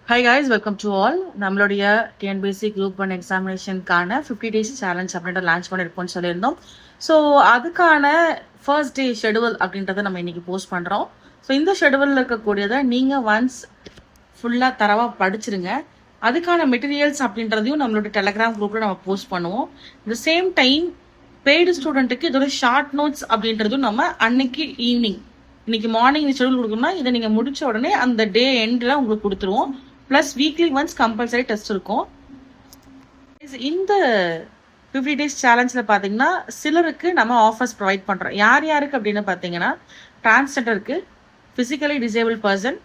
High guys, welcome to all. நம்மளுடைய TNPSC group 1 எக்ஸாமினேஷனுக்கான 50 days challenge அப்படின்ற launch பண்ணியிருப்போம்னு சொல்லியிருந்தோம். So அதுக்கான ஃபர்ஸ்ட் டே ஷெடியூல் அப்படின்றத நம்ம இன்னைக்கு போஸ்ட் பண்ணுறோம். ஸோ இந்த ஷெடியூலில் இருக்கக்கூடியதை நீங்கள் ஒன்ஸ் ஃபுல்லாக தரவாக படிச்சிருங்க. அதுக்கான மெட்டீரியல்ஸ் அப்படின்றதையும் நம்மளோட டெலகிராம் குரூப்பில் நம்ம போஸ்ட் பண்ணுவோம். இந்த சேம் டைம் பெய்டு ஸ்டூடெண்ட்டுக்கு இதோட ஷார்ட் நோட்ஸ் அப்படின்றதும் நம்ம அன்னைக்கு ஈவினிங் இன்னைக்கு மார்னிங் ஷெடியூல் கொடுக்கணும்னா இதை நீங்கள் முடிச்ச உடனே அந்த டே எண்டில் உங்களுக்கு கொடுத்துருவோம். Plus weekly once compulsory test இருக்கும். இந்த 50 டேஸ் சேலஞ்சில் பார்த்தீங்கன்னா சிலருக்கு நம்ம ஆஃபர்ஸ் ப்ரொவைட் பண்ணுறோம். யார் யாருக்கு அப்படின்னு பார்த்தீங்கன்னா டிரான்ஸ்ஜெண்டருக்கு, physically disable person,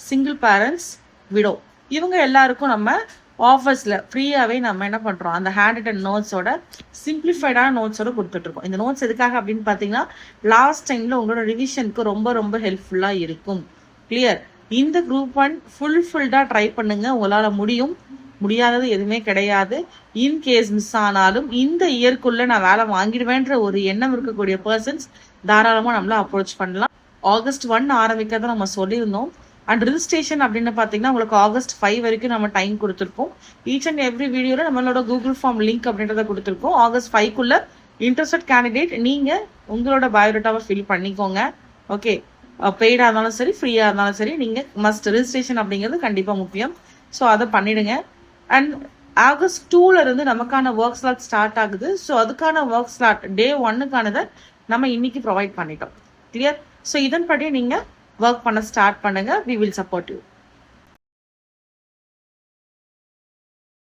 single parents, widow, இவங்க எல்லாருக்கும் நம்ம ஆஃபர்ஸில் ஃப்ரீயாகவே நம்ம என்ன பண்ணுறோம், அந்த ஹேண்ட் ரிட்டன் நோட்ஸோட சிம்பிளிஃபைடான நோட்ஸோட கொடுத்துட்ருக்கோம். இந்த நோட்ஸ் எதுக்காக அப்படின்னு பார்த்தீங்கன்னா லாஸ்ட் டைமில் உங்களோட ரிவிஷனுக்கு ரொம்ப ரொம்ப ஹெல்ப்ஃபுல்லாக இருக்கும். கிளியர்? இந்த குரூப் 1 ஃபுல்டாக ட்ரை பண்ணுங்க. உங்களால் முடியாதது எதுவுமே கிடையாது. இன்கேஸ் மிஸ் ஆனாலும் இந்த இயர்க்குள்ள நான் வேலை வாங்கிடுவேன்ற ஒரு எண்ணம் இருக்கக்கூடிய பர்சன்ஸ் தாராளமாக நம்மள அப்ரோச் பண்ணலாம். August 1 ஆரம்பிக்கிறத நம்ம சொல்லியிருந்தோம். அண்ட் ரிஜிஸ்ட்ரேஷன் அப்படின்னு பார்த்தீங்கன்னா உங்களுக்கு August 5 வரைக்கும் நம்ம டைம் கொடுத்துருக்கோம். ஈச் அண்ட் எவ்ரி வீடியோவில் நம்மளோட கூகுள் ஃபார்ம் லிங்க் அப்படின்றத கொடுத்துருக்கோம். August 5க்குள்ள இன்ட்ரெஸ்டட் கேண்டிடேட் நீங்கள் உங்களோட பயோடேட்டாவை ஃபில் பண்ணிக்கோங்க. ஓகே, பெய்டாக இருந்தாலும் சரி, ஃப்ரீயாக இருந்தாலும் சரி, நீங்கள் மஸ்ட் ரிஜிஸ்ட்ரேஷன் அப்படிங்கிறது கண்டிப்பாக முக்கியம். ஸோ அதை பண்ணிடுங்க. அண்ட் August 2லேருந்து நமக்கான ஒர்க் ஸ்லாட் ஸ்டார்ட் ஆகுது. ஸோ அதுக்கான ஒர்க் ஸ்லாட் Day 1க்கானதை நம்ம இன்னைக்கு ப்ரொவைட் பண்ணிட்டோம். கிளியர்? ஸோ இதன்படி நீங்கள் ஒர்க் பண்ண ஸ்டார்ட் பண்ணுங்கள். We will support you.